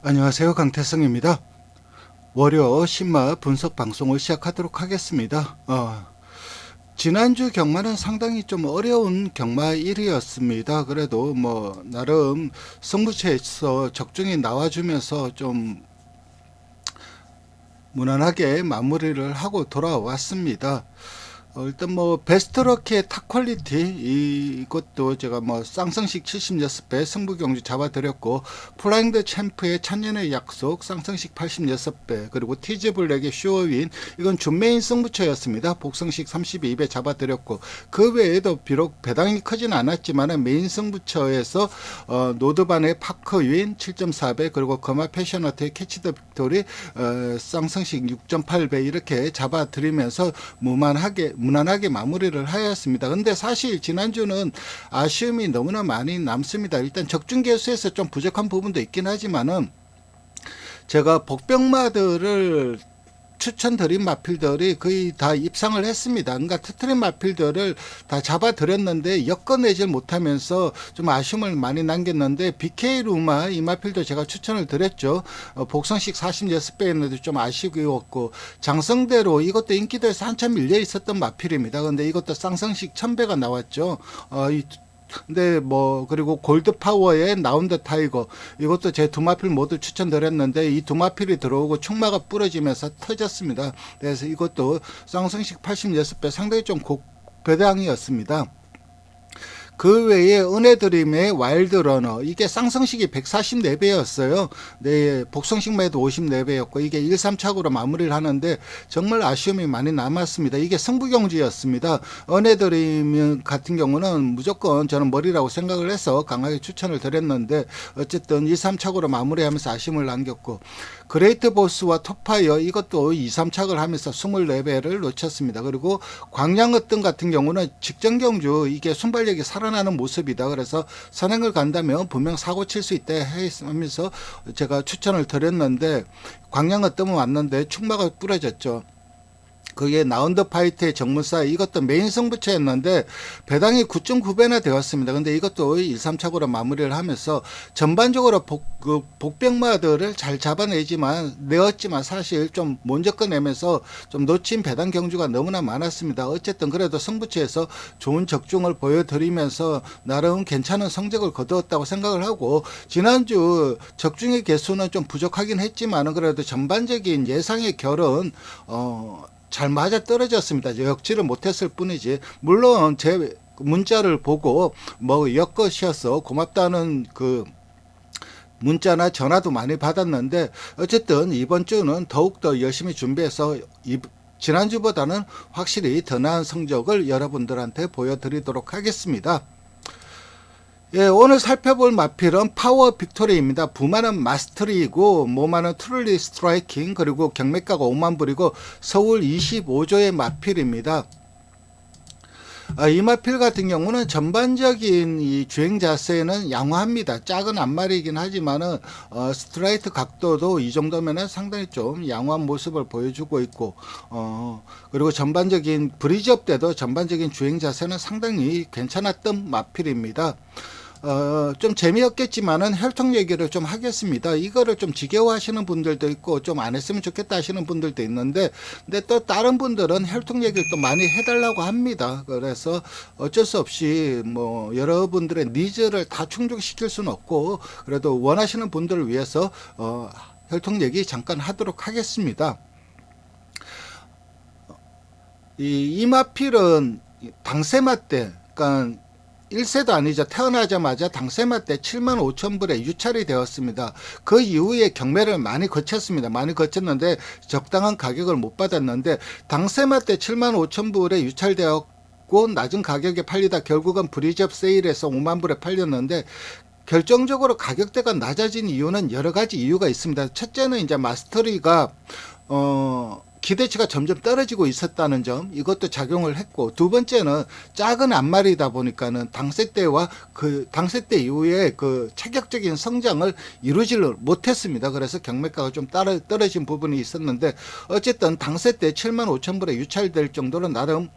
안녕하세요. 강태성입니다. 월요 신마 분석 방송을 시작하도록 하겠습니다. 지난주 경마는 상당히 좀 어려운 경마일이었습니다. 그래도 나름 승부처에서 적중이 나와주면서 좀 무난하게 마무리를 하고 돌아왔습니다. 일단 베스트럭키의 탑 퀄리티 이것도 제가 쌍성식 76배 승부경주 잡아드렸고, 플라잉드 챔프의 천년의 약속 쌍성식 86배, 그리고 티즈 블랙의 슈어윈 이건 준메인 승부처였습니다. 복성식 32배 잡아드렸고, 그 외에도 비록 배당이 크진 않았지만 메인 승부처에서 노드반의 파크윈 7.4배, 그리고 거마 패셔너트의 캐치 더 빅토리 쌍성식 6.8배 이렇게 잡아드리면서 무난하게 마무리를 하였습니다. 근데 사실 지난주는 아쉬움이 너무나 많이 남습니다. 일단 적중 개수에서 좀 부족한 부분도 있긴 하지만은 제가 복병마들을 추천드린 마필들이 거의 다 입상을 했습니다. 그러니까 트트린 마필들을 다 잡아드렸는데 엮어내질 못하면서 좀 아쉬움을 많이 남겼는데, BK 루마 이 마필도 제가 추천을 드렸죠. 복성식 46배였는데 좀 아쉬웠고, 장성대로 이것도 인기도에서 한참 밀려 있었던 마필입니다. 근데 이것도 쌍성식 1000배가 나왔죠. 근데 그리고 골드파워의 나운드 타이거 이것도 제 두 마필 모두 추천드렸는데 이 두 마필이 들어오고 충마가 부러지면서 터졌습니다. 그래서 이것도 쌍성식 86배 상당히 좀 고배당이었습니다. 그 외에 은혜드림의 와일드러너 이게 쌍성식이 144배였어요. 네, 복성식만 해도 54배였고 이게 1, 3착으로 마무리를 하는데 정말 아쉬움이 많이 남았습니다. 이게 승부경주였습니다. 은혜드림 같은 경우는 무조건 저는 머리라고 생각을 해서 강하게 추천을 드렸는데 어쨌든 2, 3착으로 마무리하면서 아쉬움을 남겼고, 그레이트 보스와 톱파이어 이것도 2, 3착을 하면서 24배를 놓쳤습니다. 그리고 광양어떤 같은 경우는 직전경주 이게 순발력이 살아나는 모습이다. 그래서 선행을 간다면 분명 사고 칠 수 있다 하면서 제가 추천을 드렸는데, 광양어떤은 왔는데 충마가 부러졌죠. 그게 나운드 파이트의 정문사 이것도 메인 승부처였는데 배당이 9.9배나 되었습니다. 근데 이것도 1, 3착으로 마무리를 하면서 전반적으로 복병마들을 잘 내었지만 사실 좀 먼저 꺼내면서 좀 놓친 배당 경주가 너무나 많았습니다. 어쨌든 그래도 승부처에서 좋은 적중을 보여드리면서 나름 괜찮은 성적을 거두었다고 생각을 하고, 지난주 적중의 개수는 좀 부족하긴 했지만 그래도 전반적인 예상의 결은 잘 맞아 떨어졌습니다. 역지를 못했을 뿐이지. 물론 제 문자를 보고 엮으셔서 고맙다는 그 문자나 전화도 많이 받았는데, 어쨌든 이번 주는 더욱더 열심히 준비해서 지난주보다는 확실히 더 나은 성적을 여러분들한테 보여드리도록 하겠습니다. 예, 오늘 살펴볼 마필은 파워 빅토리입니다. 부마는 마스터리이고 모마는 트룰리 스트라이킹, 그리고 경매가가 5만불이고 서울 25조의 마필입니다. 이 마필 같은 경우는 전반적인 이 주행 자세는 양호합니다. 작은 앞마리이긴 하지만은 스트라이트 각도도 이 정도면은 상당히 좀 양호한 모습을 보여주고 있고, 그리고 전반적인 브리지업 때도 전반적인 주행 자세는 상당히 괜찮았던 마필입니다. 좀 재미없겠지만은 혈통 얘기를 좀 하겠습니다. 이거를 좀 지겨워하시는 분들도 있고 좀 안 했으면 좋겠다 하시는 분들도 있는데, 근데 또 다른 분들은 혈통 얘기를 또 많이 해달라고 합니다. 그래서 어쩔 수 없이 여러분들의 니즈를 다 충족시킬 수는 없고, 그래도 원하시는 분들을 위해서 혈통 얘기 잠깐 하도록 하겠습니다. 이 이마필은 당세마 때, 그러니까 1세도 아니죠. 태어나자마자 당세마 때 75,000불에 유찰이 되었습니다. 그 이후에 경매를 많이 거쳤습니다. 많이 거쳤는데 적당한 가격을 못 받았는데, 당세마 때 75,000불에 유찰되었고 낮은 가격에 팔리다 결국은 브리지업 세일에서 5만불에 팔렸는데, 결정적으로 가격대가 낮아진 이유는 여러 가지 이유가 있습니다. 첫째는 이제 마스터리가 기대치가 점점 떨어지고 있었다는 점, 이것도 작용을 했고, 두 번째는 작은 앞마리다 보니까는 당세 때와 당세 때 이후에 그 체격적인 성장을 이루지를 못했습니다. 그래서 경매가가 좀 떨어진 부분이 있었는데, 어쨌든 당세 때 75,000불에 유찰될 정도로 나름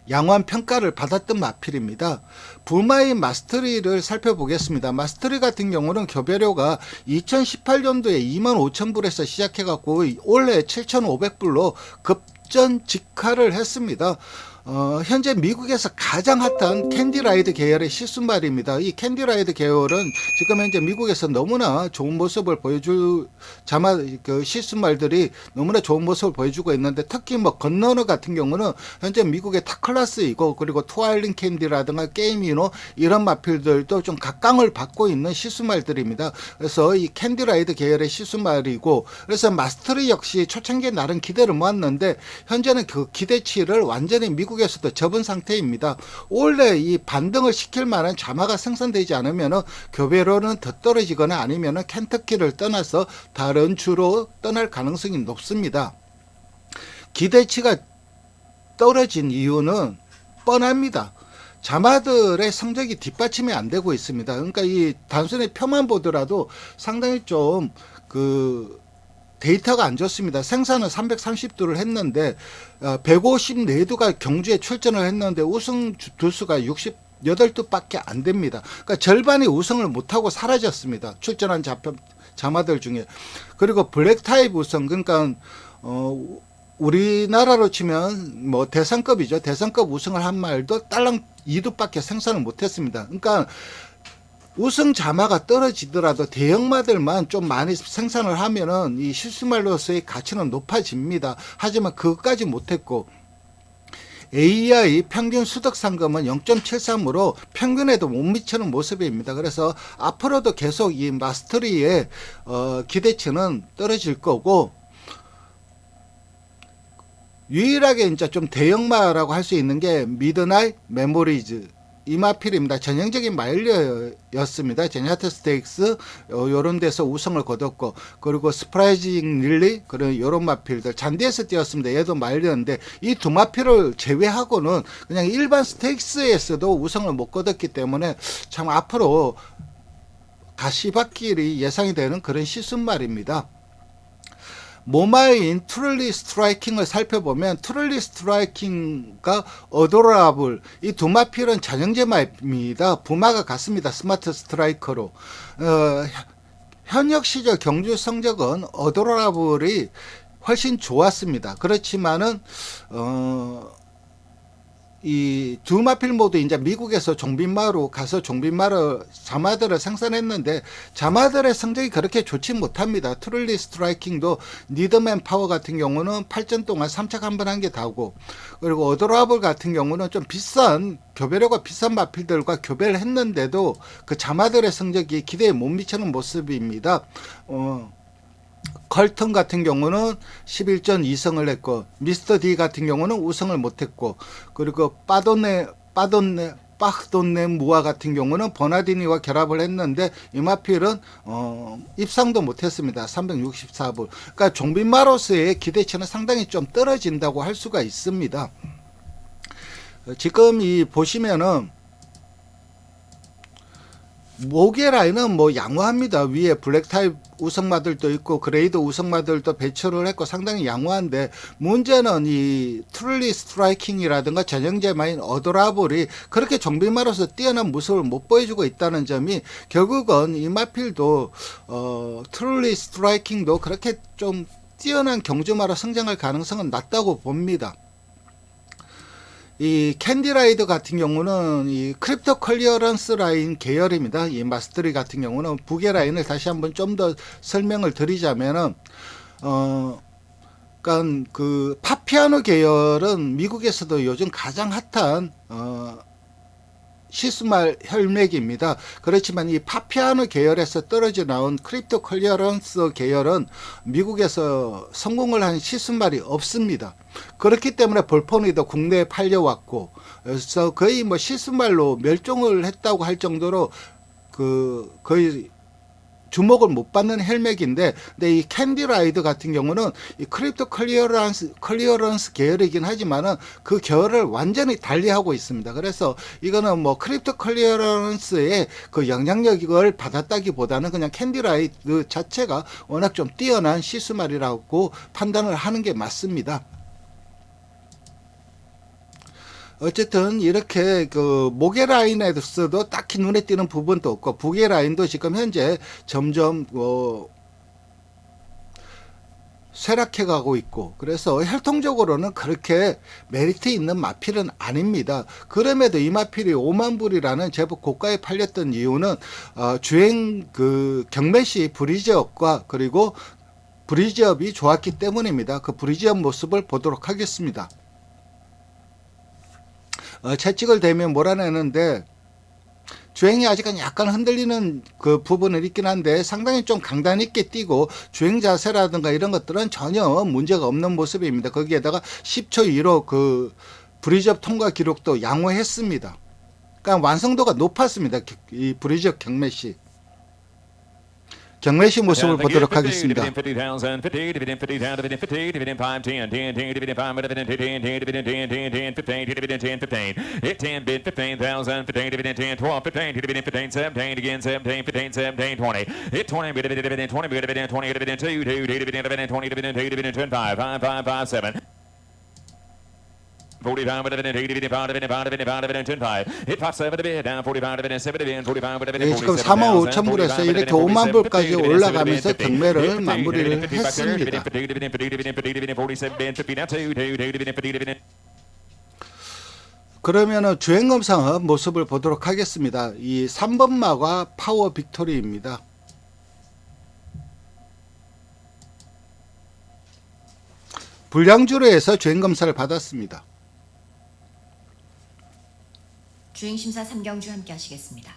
양호한 평가를 받았던 마필입니다. 부마의 마스터리를 살펴보겠습니다. 마스터리 같은 경우는 교배료가 2018년도에 25,000불에서 시작해갖고 올해 7,500불로 급전 직하를 했습니다. 현재 미국에서 가장 핫한 캔디라이드 계열의 시스말입니다. 이 캔디라이드 계열은 지금 현재 미국에서 너무나 좋은 모습을 그 시스말들이 너무나 좋은 모습을 보여주고 있는데, 특히 뭐 건너너 같은 경우는 현재 미국의 탑클래스이고, 그리고 트와일링 캔디라든가 게임이노 이런 마필들도 좀 각광을 받고 있는 시스말들입니다. 그래서 이 캔디라이드 계열의 시스말이고, 그래서 마스터리 역시 초창기에 나름 기대를 모았는데 현재는 그 기대치를 완전히 미국에서도 접은 상태입니다. 원래 이 반등을 시킬 만한 자마가 생산되지 않으면 교배료는 더 떨어지거나 아니면 켄터키를 떠나서 다른 주로 떠날 가능성이 높습니다. 기대치가 떨어진 이유는 뻔합니다. 자마들의 성적이 뒷받침이 안 되고 있습니다. 그러니까 이 단순히 표만 보더라도 상당히 좀 데이터가 안 좋습니다. 생산은 330두를 했는데 154두가 경주에 출전을 했는데 우승 두수가 68두밖에 안 됩니다. 그러니까 절반이 우승을 못하고 사라졌습니다. 출전한 자마들 중에. 그리고 블랙 타입 우승, 그러니까 우리나라로 치면 뭐 대상급이죠. 대상급 우승을 한 말도 딸랑 2두밖에 생산을 못했습니다. 그러니까 우승 자마가 떨어지더라도 대형마들만 좀 많이 생산을 하면은 이 실수말로서의 가치는 높아집니다. 하지만 그것까지 못했고, AEI 평균 수득 상금은 0.73으로 평균에도 못 미치는 모습입니다. 그래서 앞으로도 계속 이 마스터리의 기대치는 떨어질 거고, 유일하게 이제 좀 대형마라고 할 수 있는 게 미드나잇 메모리즈 이 마필입니다. 전형적인 마일리어였습니다. 제니아트 스테이크스 요런 데서 우승을 거뒀고, 그리고 스프라이징 릴리 그런 요런 마필들 잔디에서 뛰었습니다. 얘도 마일리어인데 이 두 마필을 제외하고는 그냥 일반 스테이크스에서도 우승을 못 거뒀기 때문에 참 앞으로 가시밭길이 예상이 되는 그런 시순말입니다. 모마인 트룰리 스트라이킹을 살펴보면 트룰리 스트라이킹과 어도라블 이 두 마필은 전형제마입니다. 부마가 같습니다. 스마트 스트라이커로. 현역 시절 경주 성적은 어도라블이 훨씬 좋았습니다. 그렇지만은 이 두 마필 모두 이제 미국에서 종빈마로 가서 종빈마를 자마들을 생산했는데 자마들의 성적이 그렇게 좋지 못합니다. 트룰리 스트라이킹도 니드맨 파워 같은 경우는 8전 동안 3착 한 번 한 게 다고, 그리고 어도라블 같은 경우는 좀 비싼 교배료가 비싼 마필들과 교배를 했는데도 그 자마들의 성적이 기대에 못 미치는 모습입니다. 컬튼 같은 경우는 11전 2승을 했고, 미스터 D 같은 경우는 우승을 못했고, 그리고 빠돈네 무아 같은 경우는 버나디니와 결합을 했는데 이 마필은 입상도 못했습니다. 364불. 그러니까 종빈마로스의 기대치는 상당히 좀 떨어진다고 할 수가 있습니다. 지금 이 보시면은 목의 라인은 뭐 양호합니다. 위에 블랙 타입 우승마들도 있고 그레이드 우승마들도 배출을 했고 상당히 양호한데, 문제는 이 트룰리 스트라이킹이라든가 전형제마인 어도라블이 그렇게 종빈마로서 뛰어난 모습을 못 보여주고 있다는 점이, 결국은 이 마필도 트룰리 스트라이킹도 그렇게 좀 뛰어난 경주마로 성장할 가능성은 낮다고 봅니다. 이 캔디라이드 같은 경우는 이 크립토 클리어런스 라인 계열입니다. 이 마스터리 같은 경우는 부계 라인을 다시 한번 좀 더 설명을 드리자면은 그러니까 그 파피아노 계열은 미국에서도 요즘 가장 핫한 시스말 혈맥입니다. 그렇지만 이 파피아노 계열에서 떨어져 나온 크립토 클리어런스 계열은 미국에서 성공을 한 시스말이 없습니다. 그렇기 때문에 볼포니도 국내에 팔려왔고, 그래서 거의 뭐 시스말로 멸종을 했다고 할 정도로 거의 주목을 못 받는 헬맥인데, 근데 이 캔디라이드 같은 경우는 이 크립토 클리어런스 계열이긴 하지만은 그 계열을 완전히 달리하고 있습니다. 그래서 이거는 뭐 크립토 클리어런스의 그 영향력을 받았다기보다는 그냥 캔디라이드 자체가 워낙 좀 뛰어난 시스말이라고 판단을 하는 게 맞습니다. 어쨌든 이렇게 그 목의 라인에서도 딱히 눈에 띄는 부분도 없고 북의 라인도 지금 현재 점점 쇠락해 가고 있고, 그래서 혈통적으로는 그렇게 메리트 있는 마필은 아닙니다. 그럼에도 이 마필이 5만 불이라는 제법 고가에 팔렸던 이유는 주행 그 경매시 브리지업과 그리고 브리지업이 좋았기 때문입니다. 그 브리지업 모습을 보도록 하겠습니다. 채찍을 대면 몰아내는데 주행이 아직은 약간 흔들리는 그 부분은 있긴 한데 상당히 좀 강단 있게 뛰고 주행 자세라든가 이런 것들은 전혀 문제가 없는 모습입니다. 거기에다가 10초 2로 그 브리즈업 통과 기록도 양호했습니다. 그러니까 완성도가 높았습니다. 이 브리즈업 경매시 모습을 보도록 하겠습니다. 지금 4만 5천 불에서 이렇게 5만 불까지 올라가면서 경매를 마무리를 했습니다. 그러면은 주행검사 모습을 보도록 하겠습니다. 이 3번마가 파워 빅토리입니다. 불량주로 해서 주행검사를 받았습니다. 주행심사 3경주 함께 하시겠습니다.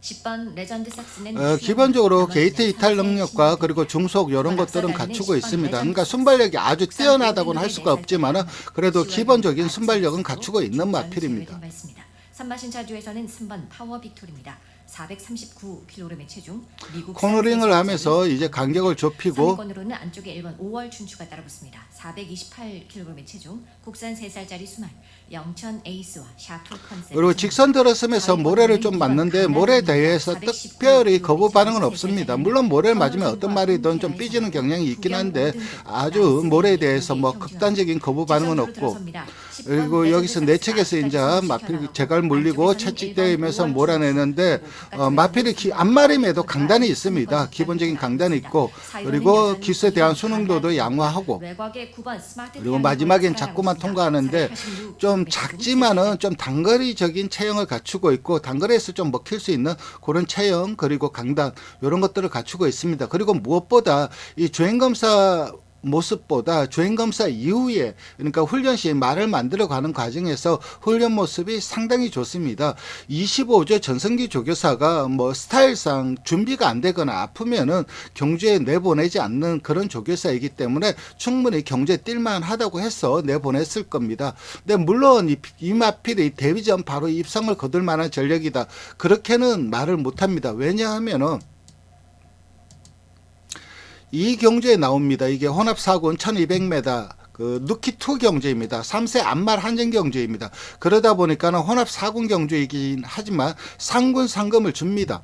10번 레전드 삭스는 기본적으로 게이트 이탈 능력과 그리고 중속 이런 것들은 갖추고 있습니다. 그러니까 순발력이 아주 뛰어나다고는 할 수가 없지만 그래도 기본적인 순발력은 갖추고 있는 마필입니다. 선마신 차주에서는 3번 파워 빅토리입니다. 439kg의 체중, 미국 코너링을 하면서 이제 간격을 좁히고, 3위권으로는 안쪽에 1번 5월 춘추가 따라붙습니다. 428kg의 체중, 국산 3살짜리 수말, 영천 에이스와 샤토 컨셉. 그리고 직선 들어서면서 모래를 좀 맞는데 모래에 대해서 특별히 거부 반응은 없습니다. 물론 모래를 맞으면 어떤 말이든 좀 삐지는 경향이 있긴 한데 아주 모래에 대해서 뭐 극단적인 거부 반응은 없고, 그리고 여기서 내측에서 이제 마필 제갈 물리고 채찍대면서 몰아내는데 마필이 앞마림에도 강단이 있습니다. 기본적인 강단이 있고, 그리고 기수에 대한 수능도도 양호하고, 그리고 마지막엔 자꾸만 통과하는데 좀 작지만은 좀 단거리적인 체형을 갖추고 있고, 단거리에서 좀 먹힐 수 있는 그런 체형 그리고 강단 이런 것들을 갖추고 있습니다. 그리고 무엇보다 이 주행검사 모습보다 주행검사 이후에, 그러니까 훈련 시 말을 만들어가는 과정에서 훈련 모습이 상당히 좋습니다. 25조 전성기 조교사가 뭐 스타일상 준비가 안 되거나 아프면은 경주에 내보내지 않는 그런 조교사이기 때문에 충분히 경주에 뛸만하다고 해서 내보냈을 겁니다. 근데 물론 이 마필이 데뷔전 바로 입상을 거둘 만한 전력이다, 그렇게는 말을 못합니다. 왜냐하면은 이 경주에 나옵니다. 이게 혼합 4군 1200m 그 누키2 경주입니다. 3세 안말 한정 경주입니다. 그러다 보니까는 혼합 4군 경주이긴 하지만 상군 상금을 줍니다.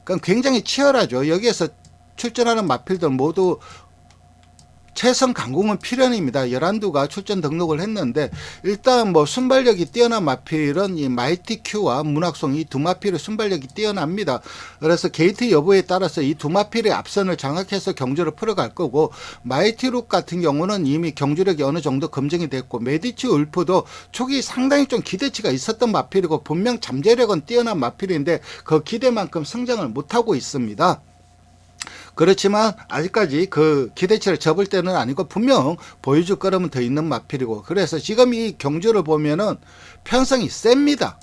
그러니까 굉장히 치열하죠. 여기에서 출전하는 마필들 모두 최선 강공은 필연입니다. 11두가 출전 등록을 했는데, 일단 뭐 순발력이 뛰어난 마필은 이 마이티 큐와 문학송 이 두 마필의 순발력이 뛰어납니다. 그래서 게이트 여부에 따라서 이 두 마필의 앞선을 장악해서 경주를 풀어갈 거고, 마이티 룩 같은 경우는 이미 경주력이 어느 정도 검증이 됐고, 메디치 울프도 초기 상당히 좀 기대치가 있었던 마필이고 분명 잠재력은 뛰어난 마필인데 그 기대만큼 성장을 못하고 있습니다. 그렇지만 아직까지 그 기대치를 접을 때는 아니고 분명 보여줄 거라면 더 있는 마필이고, 그래서 지금 이 경주를 보면은 편성이 셉니다.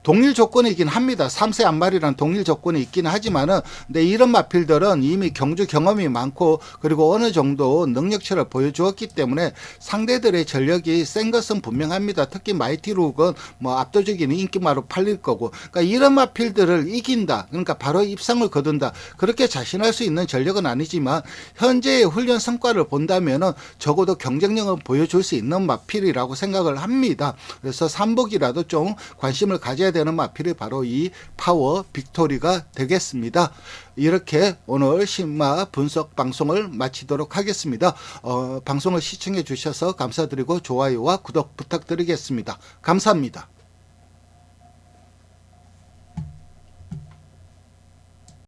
동일 조건이긴 합니다. 3세 안말이라는 동일 조건이 있긴 하지만은, 근데 이런 마필들은 이미 경주 경험이 많고 그리고 어느 정도 능력치를 보여주었기 때문에 상대들의 전력이 센 것은 분명합니다. 특히 마이티 룩은 뭐 압도적인 인기마로 팔릴 거고, 그러니까 이런 마필들을 이긴다, 그러니까 바로 입상을 거둔다, 그렇게 자신할 수 있는 전력은 아니지만 현재의 훈련 성과를 본다면은 적어도 경쟁력을 보여줄 수 있는 마필이라고 생각을 합니다. 그래서 삼복이라도 좀 관심을 가져야 해야 되는 마필이 바로 이 파워 빅토리가 되겠습니다. 이렇게 오늘 신마 분석 방송을 마치도록 하겠습니다. 방송을 시청해 주셔서 감사드리고 좋아요와 구독 부탁드리겠습니다. 감사합니다.